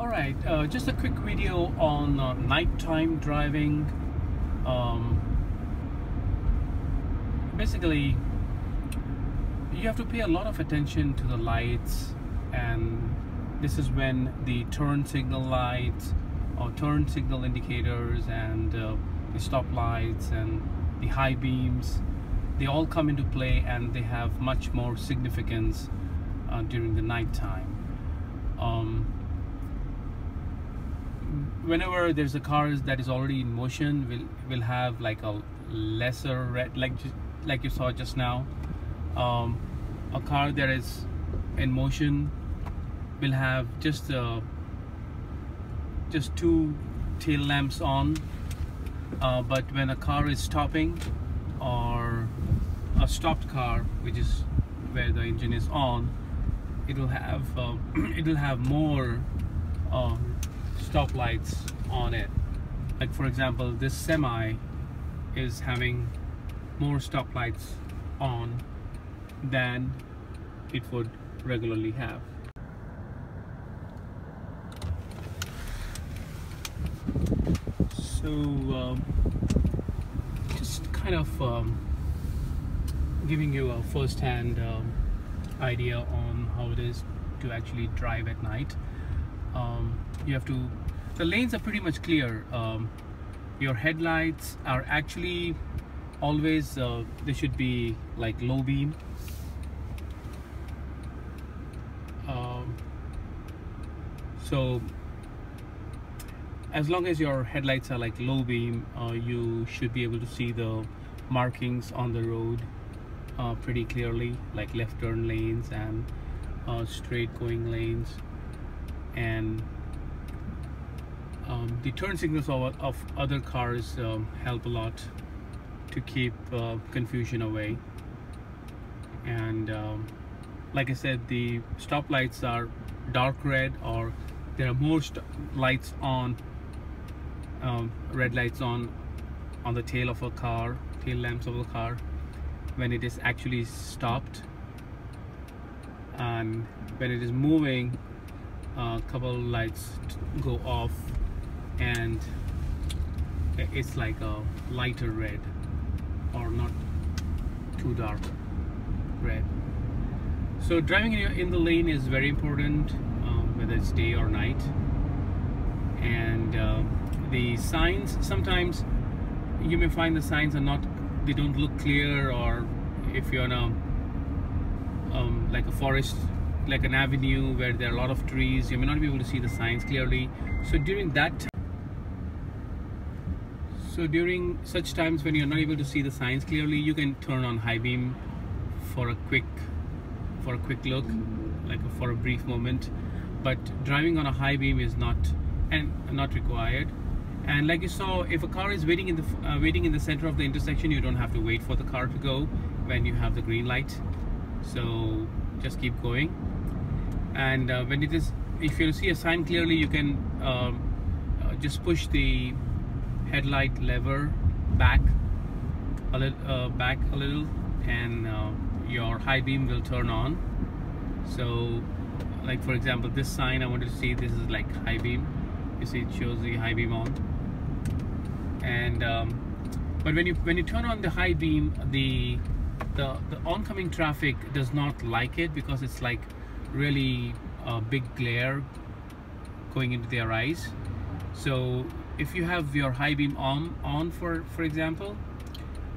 Alright, just a quick video on nighttime driving. Basically, you have to pay a lot of attention to the lights, and this is when the turn signal lights or turn signal indicators and the stop lights and the high beams, they all come into play, and they have much more significance during the nighttime. Whenever there's a car that is already in motion, will have like a lesser red, like you saw just now. A car that is in motion will have just two tail lamps on, but when a car is stopping, or a stopped car, which is where the engine is on, it will have more stop lights on it. Like for example, this semi is having more stop lights on than it would regularly have. So just kind of giving you a first-hand idea on how it is to actually drive at night. The lanes are pretty much clear. Your headlights are actually always, they should be like low beam. So as long as your headlights are like low beam, you should be able to see the markings on the road pretty clearly, like left turn lanes and straight going lanes. And the turn signals of other cars help a lot to keep confusion away. And like I said, the stop lights are dark red, or there are more lights on, red lights on the tail of a car, tail lamps of a car, when it is actually stopped. And when it is moving, a couple lights go off, and it's like a lighter red, or not too dark red. So driving in the lane is very important, whether it's day or night. And the signs, sometimes you may find the signs they don't look clear, or if you're on a like a forest, like an avenue where there are a lot of trees, you may not be able to see the signs clearly. So during such times when you're not able to see the signs clearly, you can turn on high beam for a quick look, like for a brief moment. But driving on a high beam is not required. And like you saw, if a car is waiting in the center of the intersection, you don't have to wait for the car to go when you have the green light. So just keep going. And if you see a sign clearly, you can just push the headlight lever back a little, and your high beam will turn on. So like for example, this sign, I wanted to see, this is like high beam. You see it shows the high beam on. And but when you turn on the high beam, the oncoming traffic does not like it, because it's like really a big glare going into their eyes. So if you have your high beam on for example,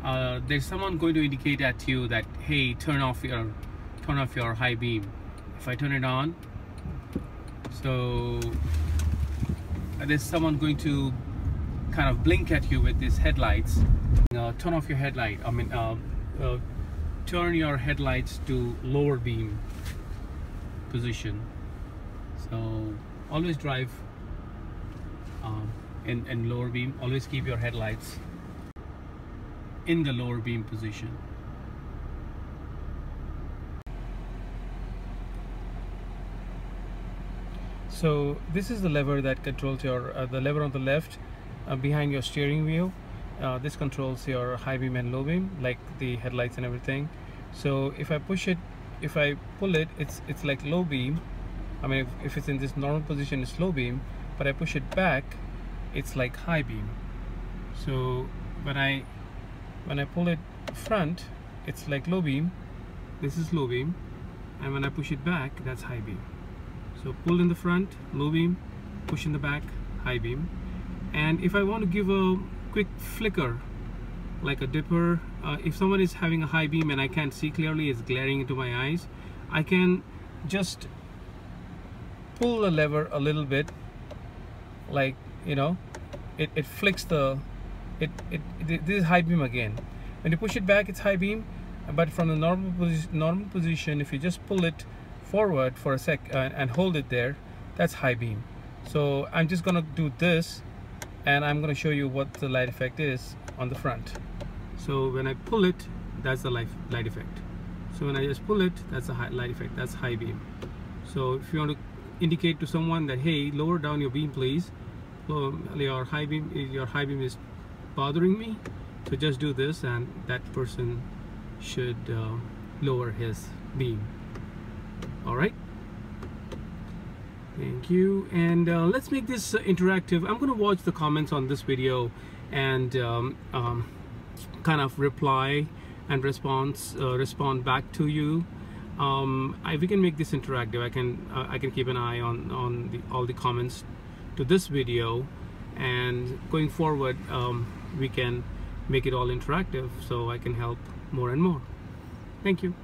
there's someone going to indicate at you that, hey, turn off your high beam. If I turn it on, so there's someone going to kind of blink at you with these headlights. Turn off your headlight. Turn your headlights to lower beam position. So always drive in lower beam. Always keep your headlights in the lower beam position. So this is the lever that controls your the lever on the left behind your steering wheel. This controls your high beam and low beam, like the headlights and everything. So if I push it, if I pull it, it's like low beam, I mean, if it's in this normal position, it's low beam, but I push it back, it's like high beam. So when I pull it front, it's like low beam. This is low beam, and when I push it back, that's high beam. So pull in the front, low beam, push in the back, high beam. And if I want to give a quick flicker, like a dipper, if someone is having a high beam and I can't see clearly, it's glaring into my eyes, I can just pull the lever a little bit, like, you know, it flicks the, this is high beam again. When you push it back, it's high beam, but from the normal position, if you just pull it forward for a sec and hold it there, that's high beam. So I'm just gonna do this, and I'm gonna show you what the light effect is on the front. So when I pull it, that's the light effect. So when I just pull it, that's the light effect, that's high beam. So if you want to indicate to someone that, hey, lower down your beam please, your high beam is bothering me, so just do this, and that person should lower his beam. All right, thank you. And let's make this interactive. I'm going to watch the comments on this video and kind of reply and respond back to you. If we can make this interactive, I can keep an eye on all the comments to this video, and going forward we can make it all interactive so I can help more and more. Thank you.